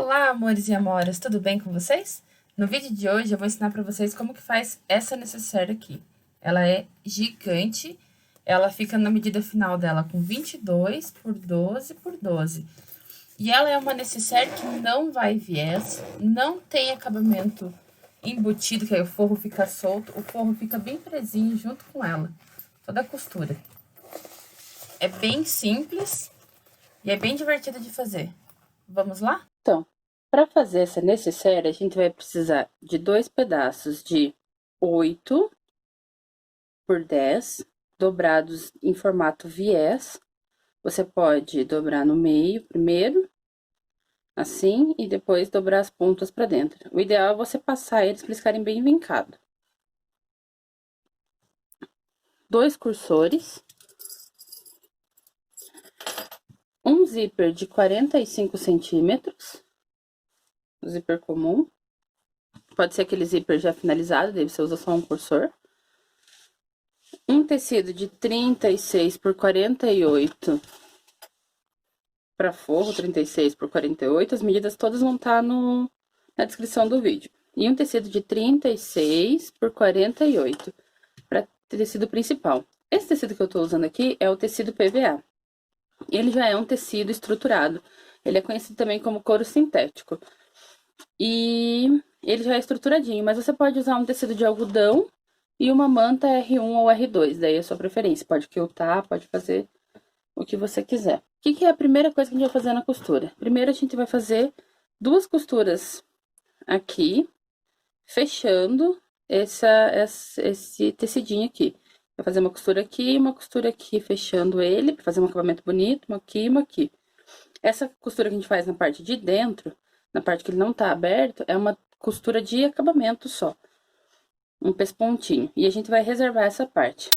Olá, amores e amoras, tudo bem com vocês? No vídeo de hoje eu vou ensinar para vocês como que faz essa necessaire aqui. Ela é gigante, ela fica na medida final dela com 22 por 12 por 12. E ela é uma necessaire que não vai viés, não tem acabamento embutido, que aí o forro fica solto, o forro fica bem presinho junto com ela, toda a costura. É bem simples e é bem divertido de fazer. Vamos lá? Então, para fazer essa necessaire, a gente vai precisar de 2 pedaços de 8 por 10, dobrados em formato viés. Você pode dobrar no meio primeiro, assim, e depois dobrar as pontas para dentro. O ideal é você passar eles para eles ficarem bem vincados. 2 cursores. Um zíper de 45 centímetros, zíper comum. Pode ser aquele zíper já finalizado, daí você usa só um cursor. Um tecido de 36 por 48 para forro, 36 por 48. As medidas todas vão estar na descrição do vídeo. E um tecido de 36 por 48 para tecido principal. Esse tecido que eu tô usando aqui é o tecido PVA. Ele já é um tecido estruturado. Ele é conhecido também como couro sintético. E ele já é estruturadinho, mas você pode usar um tecido de algodão e uma manta R1 ou R2, daí é a sua preferência. Pode quiltar, pode fazer o que você quiser. O que é a primeira coisa que a gente vai fazer na costura? Primeiro a gente vai fazer 2 costuras aqui, fechando esse tecidinho aqui. Vai fazer uma costura aqui e uma costura aqui, fechando ele, pra fazer um acabamento bonito, uma aqui e uma aqui. Essa costura que a gente faz na parte de dentro, na parte que ele não tá aberto, é uma costura de acabamento só. Um pespontinho. E a gente vai reservar essa parte.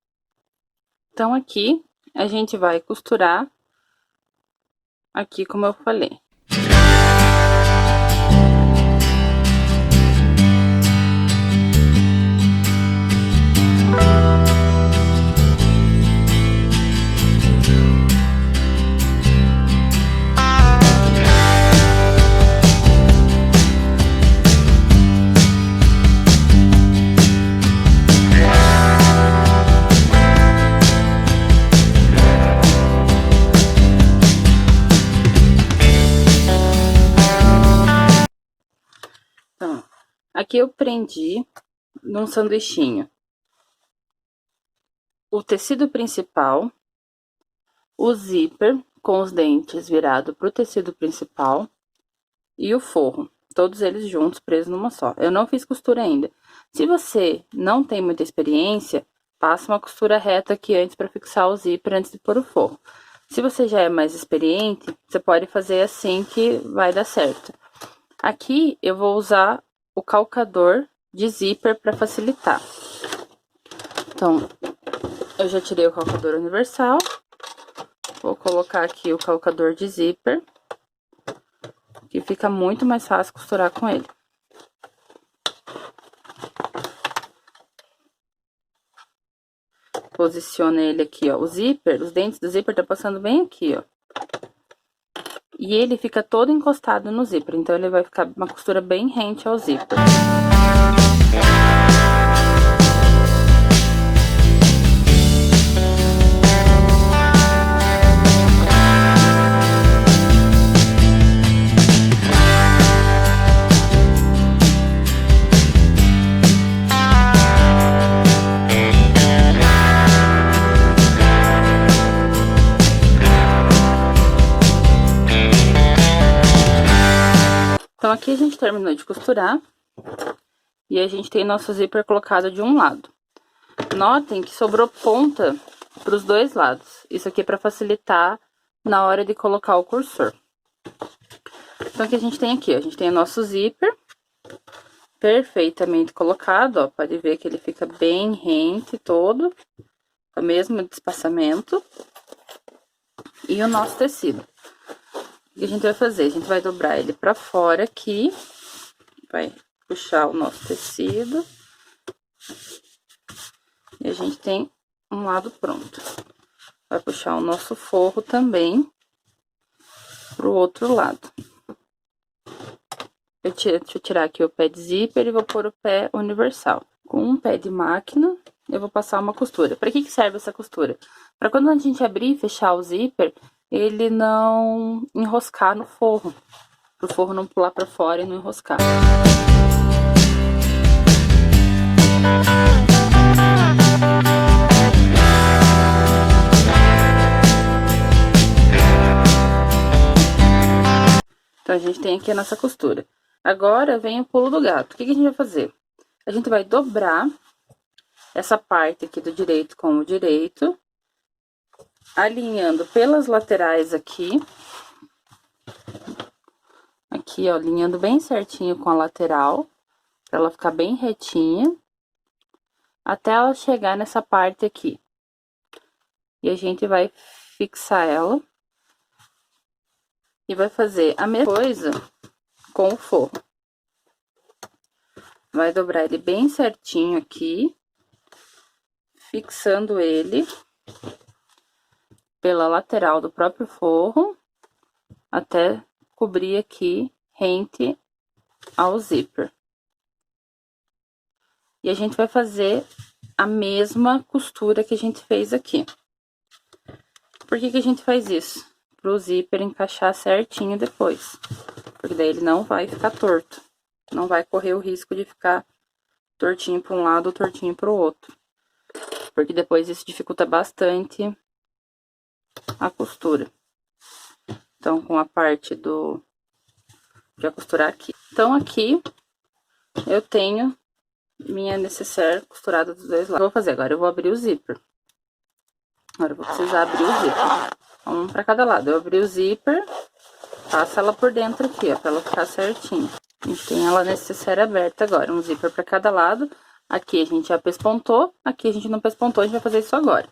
Então, aqui, a gente vai costurar aqui, como eu falei. Então, aqui eu prendi num sanduichinho o tecido principal, o zíper com os dentes virado pro tecido principal e o forro, todos eles juntos presos numa só. Eu não fiz costura ainda. Se você não tem muita experiência, passa uma costura reta aqui antes para fixar o zíper antes de pôr o forro. Se você já é mais experiente, você pode fazer assim que vai dar certo. Aqui eu vou usar o calcador de zíper para facilitar. Então, eu já tirei o calcador universal. Vou colocar aqui o calcador de zíper, que fica muito mais fácil costurar com ele. Posiciona ele aqui, ó. O zíper, os dentes do zíper tá passando bem aqui, ó. E ele fica todo encostado no zíper, então ele vai ficar uma costura bem rente ao zíper. Então, aqui a gente terminou de costurar. E a gente tem nosso zíper colocado de um lado. Notem que sobrou ponta para os dois lados. Isso aqui é para facilitar na hora de colocar o cursor. Então, o que a gente tem aqui? A gente tem o nosso zíper perfeitamente colocado, ó. Pode ver que ele fica bem rente todo, o mesmo espaçamento. E o nosso tecido. O que a gente vai fazer? A gente vai dobrar ele pra fora aqui, vai puxar o nosso tecido. E a gente tem um lado pronto. Vai puxar o nosso forro também pro outro lado. Deixa eu tirar aqui o pé de zíper e vou pôr o pé universal. Com um pé de máquina, eu vou passar uma costura. Para que serve essa costura? Para quando a gente abrir e fechar o zíper, ele não enroscar no forro. Para o forro não pular para fora e não enroscar. Então, a gente tem aqui a nossa costura. Agora, vem o pulo do gato. O que a gente vai fazer? A gente vai dobrar essa parte aqui do direito com o direito, alinhando pelas laterais aqui. Aqui, ó, alinhando bem certinho com a lateral, pra ela ficar bem retinha, até ela chegar nessa parte aqui. E a gente vai fixar ela. E vai fazer a mesma coisa com o forro. Vai dobrar ele bem certinho aqui, fixando ele pela lateral do próprio forro, até cobrir aqui, rente ao zíper. E a gente vai fazer a mesma costura que a gente fez aqui. Por que a gente faz isso? Pro zíper encaixar certinho depois. Porque daí ele não vai ficar torto. Não vai correr o risco de ficar tortinho para um lado ou tortinho para o outro. Porque depois isso dificulta bastante a costura. Então, com a parte do... Já costurar aqui. Então, aqui eu tenho minha necessaire costurada dos dois lados. Vou fazer agora, eu vou abrir o zíper. Agora eu vou precisar abrir o zíper. Um para cada lado. Eu abri o zíper, passo ela por dentro aqui, ó, pra ela ficar certinha. A gente tem ela necessaire aberta agora, um zíper para cada lado. Aqui a gente já pespontou, aqui a gente não pespontou, a gente vai fazer isso agora.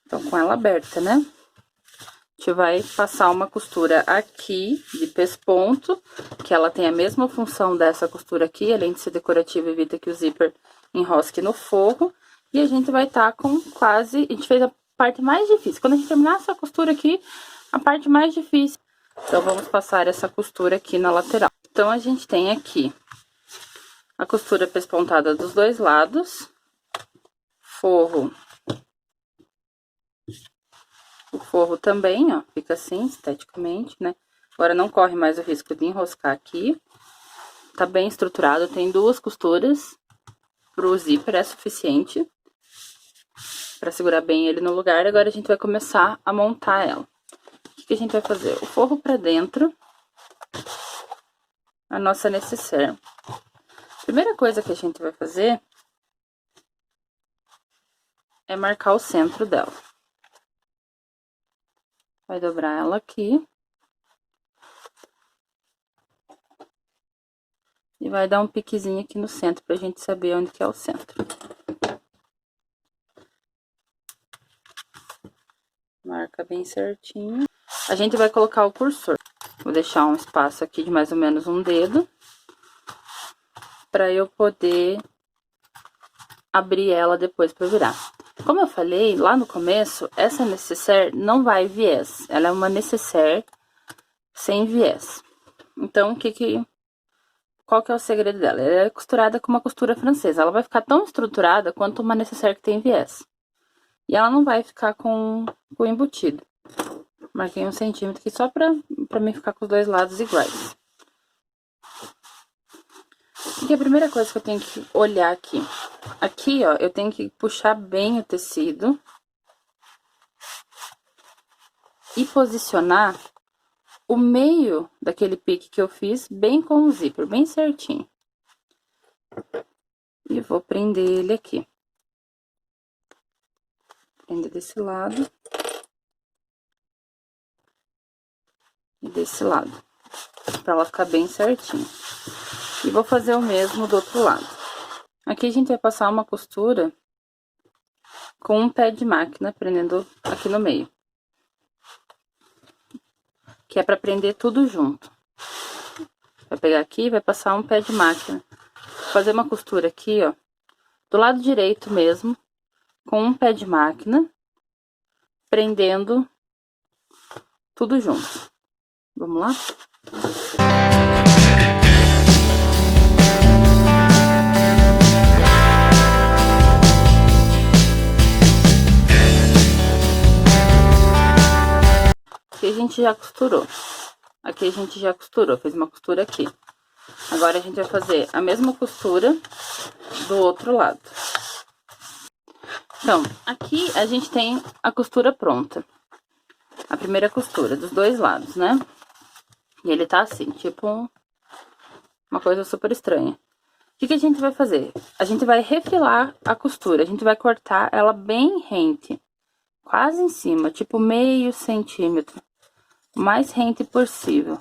Então, com ela aberta, né? A gente vai passar uma costura aqui de pesponto, que ela tem a mesma função dessa costura aqui, além de ser decorativa, evita que o zíper enrosque no forro. E a gente vai estar com quase... A gente fez a parte mais difícil. Quando a gente terminar essa costura aqui, a parte mais difícil. Então, vamos passar essa costura aqui na lateral. Então, a gente tem aqui a costura pespontada dos dois lados. Forro. O forro também, ó, fica assim, esteticamente, né? Agora, não corre mais o risco de enroscar aqui. Tá bem estruturado, tem duas costuras. Pro zíper é suficiente para segurar bem ele no lugar. Agora a gente vai começar a montar ela. O que a gente vai fazer? O forro para dentro, a nossa necessaire. Primeira coisa que a gente vai fazer é marcar o centro dela. Vai dobrar ela aqui. E vai dar um piquezinho aqui no centro pra gente saber onde que é o centro. Marca bem certinho. A gente vai colocar o cursor. Vou deixar um espaço aqui de mais ou menos um dedo. Pra eu poder abrir ela depois pra virar. Como eu falei lá no começo, essa necessaire não vai viés. Ela é uma necessaire sem viés. Então, qual que é o segredo dela? Ela é costurada com uma costura francesa. Ela vai ficar tão estruturada quanto uma necessaire que tem viés. E ela não vai ficar com embutido. Marquei 1 centímetro aqui só pra mim ficar com os dois lados iguais. O que é a primeira coisa que eu tenho que olhar aqui? Aqui, ó, eu tenho que puxar bem o tecido. E posicionar o meio daquele pique que eu fiz bem com o zíper, bem certinho. E vou prender ele aqui. Prender desse lado. E desse lado. Pra ela ficar bem certinho. E vou fazer o mesmo do outro lado. Aqui a gente vai passar uma costura com um pé de máquina, prendendo aqui no meio. Que é pra prender tudo junto. Vai pegar aqui e vai passar um pé de máquina. Fazer uma costura aqui, ó, do lado direito mesmo, com um pé de máquina, prendendo tudo junto. Vamos lá? gente já costurou. Aqui a gente já costurou, fez uma costura aqui. Agora a gente vai fazer a mesma costura do outro lado. Então, aqui a gente tem a costura pronta. A primeira costura dos dois lados, né? E ele tá assim, tipo uma coisa super estranha. O que a gente vai fazer? A gente vai refilar a costura, a gente vai cortar ela bem rente, quase em cima, tipo meio centímetro, o mais rente possível.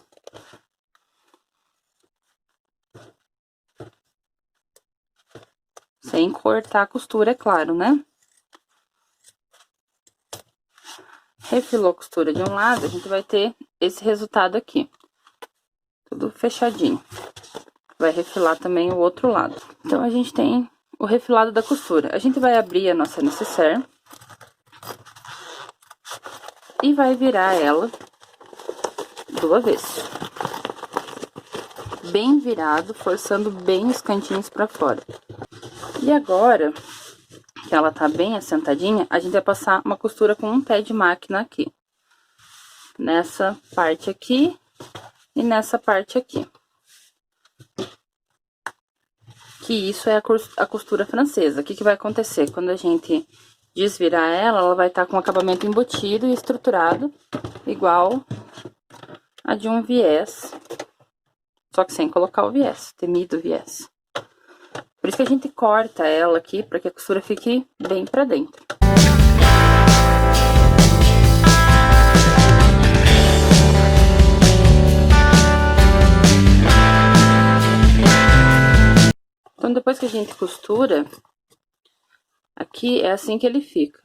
Sem cortar a costura, é claro, né? Refilou a costura de um lado, a gente vai ter esse resultado aqui. Tudo fechadinho. Vai refilar também o outro lado. Então, a gente tem o refilado da costura. A gente vai abrir a nossa nécessaire. E vai virar ela do avesso. Bem virado, forçando bem os cantinhos pra fora. E agora, que ela tá bem assentadinha, a gente vai passar uma costura com um pé de máquina aqui. Nessa parte aqui e nessa parte aqui. Que isso é a costura francesa. O que vai acontecer? Quando a gente desvirar ela, ela vai estar com acabamento embutido e estruturado, igual a de um viés. Só que sem colocar o viés, temido viés. Por isso que a gente corta ela aqui, para que a costura fique bem pra dentro. Então, depois que a gente costura, aqui é assim que ele fica.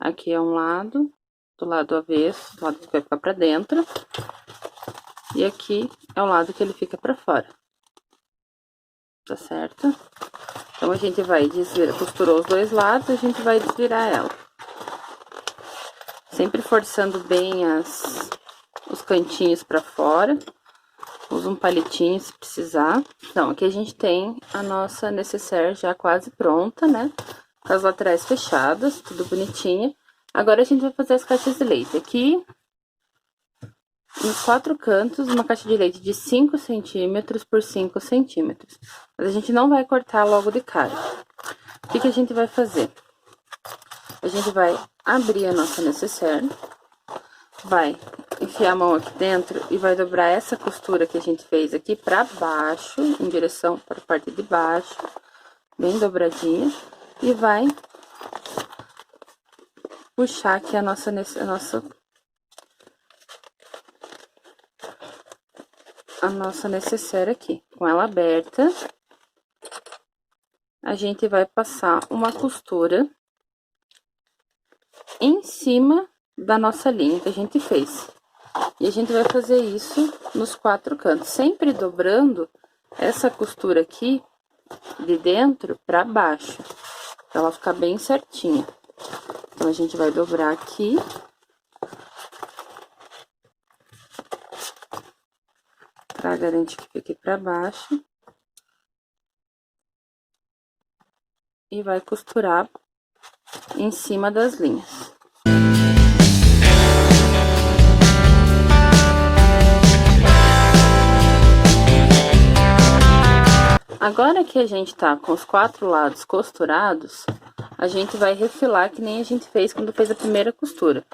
Aqui é um lado, do lado avesso, do lado que vai ficar pra dentro. E aqui é o lado que ele fica pra fora. Tá certo? Então, a gente vai desvirar, costurou os dois lados, a gente vai desvirar ela. Sempre forçando bem os cantinhos pra fora. Usa um palitinho se precisar. Então, aqui a gente tem a nossa nécessaire já quase pronta, né? Com as laterais fechadas, tudo bonitinho. Agora, a gente vai fazer as caixas de leite. Aqui, nos 4 cantos, uma caixa de leite de 5 centímetros por 5 centímetros. Mas a gente não vai cortar logo de cara. O que a gente vai fazer? A gente vai abrir a nossa nécessaire. Vai enfiar a mão aqui dentro e vai dobrar essa costura que a gente fez aqui pra baixo, em direção para a parte de baixo, bem dobradinha, e vai puxar aqui a nossa nécessaire aqui, com ela aberta. A gente vai passar uma costura em cima da nossa linha que a gente fez. E a gente vai fazer isso nos 4 cantos, sempre dobrando essa costura aqui de dentro pra baixo, pra ela ficar bem certinha. Então, a gente vai dobrar aqui. Pra garantir que fique pra baixo. E vai costurar em cima das linhas. Agora que a gente tá com os 4 lados costurados, a gente vai refilar que nem a gente fez quando fez a primeira costura.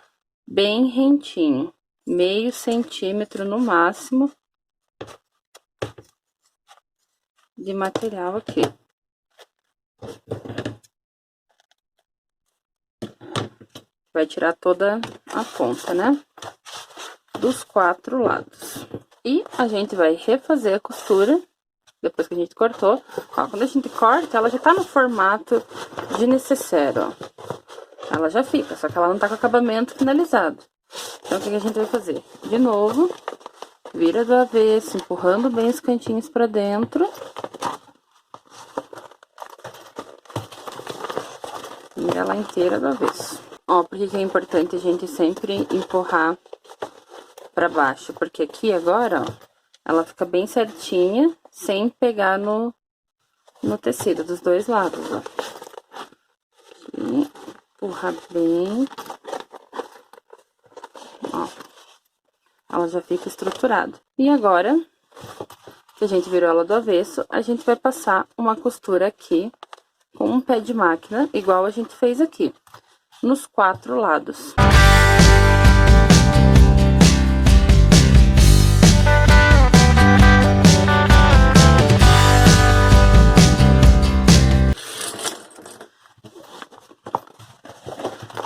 Bem rentinho, meio centímetro no máximo de material aqui. Vai tirar toda a ponta, né? Dos 4 lados. E a gente vai refazer a costura. Depois que a gente cortou, ó, quando a gente corta, ela já tá no formato de nécessaire, ó. Ela já fica, só que ela não tá com acabamento finalizado. Então, o que a gente vai fazer? De novo, vira do avesso, empurrando bem os cantinhos pra dentro. Vira ela inteira do avesso. Ó, por que é importante a gente sempre empurrar pra baixo? Porque aqui agora, ó, ela fica bem certinha, sem pegar no tecido dos dois lados, ó. Aqui, empurrar bem. Ó. ela já fica estruturada. E agora, que a gente virou ela do avesso, a gente vai passar uma costura aqui com um pé de máquina, igual a gente fez aqui, nos 4 lados.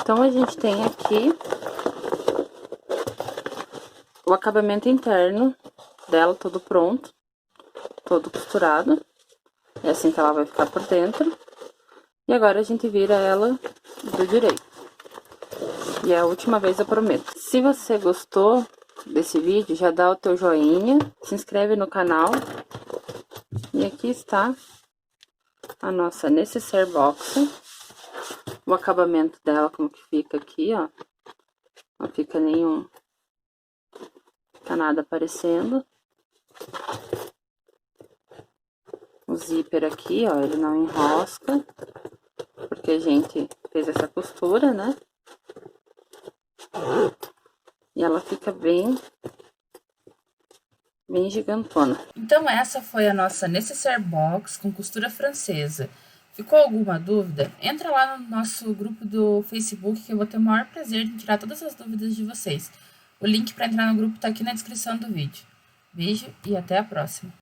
Então, a gente tem aqui o acabamento interno dela todo pronto, todo costurado. É assim que ela vai ficar por dentro. E agora a gente vira ela do direito. E é a última vez, eu prometo. Se você gostou desse vídeo, já dá o teu joinha, se inscreve no canal. E aqui está a nossa Necessaire Box. O acabamento dela, como que fica aqui, ó. Não fica nenhum... Tá nada aparecendo. O zíper aqui, ó, ele não enrosca. Porque a gente fez essa costura, né? E ela fica bem gigantona. Então, essa foi a nossa Necessaire Box com costura francesa. Ficou alguma dúvida? Entra lá no nosso grupo do Facebook, que eu vou ter o maior prazer em tirar todas as dúvidas de vocês. O link para entrar no grupo tá aqui na descrição do vídeo. Beijo e até a próxima!